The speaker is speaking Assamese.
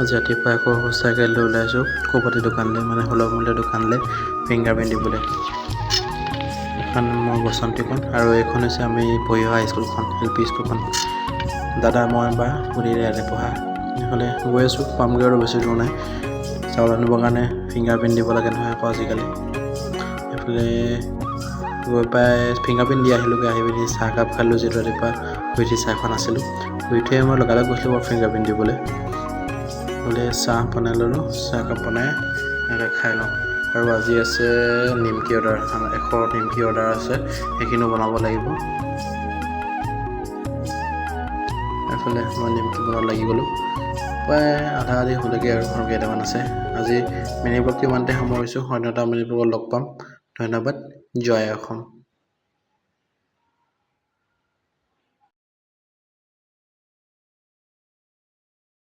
আজি ৰাতিপুৱা আকৌ চাইকেল লৈ ওলাইছোঁ ক'ৰবাতে দোকানলৈ মানে সুলভ মূল্যৰ দোকানলৈ ফিংগাৰ প্ৰিণ্ট দিবলৈ। এখন মোৰ বসন্তীখন আৰু এইখন হৈছে আমি পঢ়ি অহা স্কুলখন, LP স্কুলখন। দাদা মই বা সুধিলে ইয়াতে পঢ়া। এইফালে গৈ আছোঁ, পামগৈ আৰু বেছি দূৰ নাই। চাউল আনিবৰ কাৰণে ফিংগাৰ প্ৰিণ্ট দিব লাগে নহয় আকৌ আজিকালি। এইফালে গৈ পাই ফিংগাৰ প্ৰিণ্ট দি আহিলোঁগৈ। আহি পিনি চাহকাপ খালোঁ, যিহেতু ৰাতিপুৱা শুই উঠি চাহ খোৱা নাছিলোঁ। শুই উঠিয়ে মই লগালগ গৈছিলোঁ বাৰু ফিংগাৰ প্ৰিণ্ট দিবলৈ। বোলে চাহ বনাই ল'লোঁ, চাহকাপ বনাই এনেকৈ খাই লওঁ। আৰু আজি আছে নিমকি অৰ্ডাৰ, 100 নিমকি অৰ্ডাৰ আছে, সেইখিনিও বনাব লাগিব। এইফালে মই নিমকি বনাব লাগি গ'লোঁ। প্ৰায় আধা আধি হ'লেগৈ আৰু কেইটামান আছে। আজি মিনি ব্লগটো ইমানতে সামৰিছোঁ। অন্য এটা মিনি ব্লগত লগ পাম। ধন্যবাদ। জয় অসম।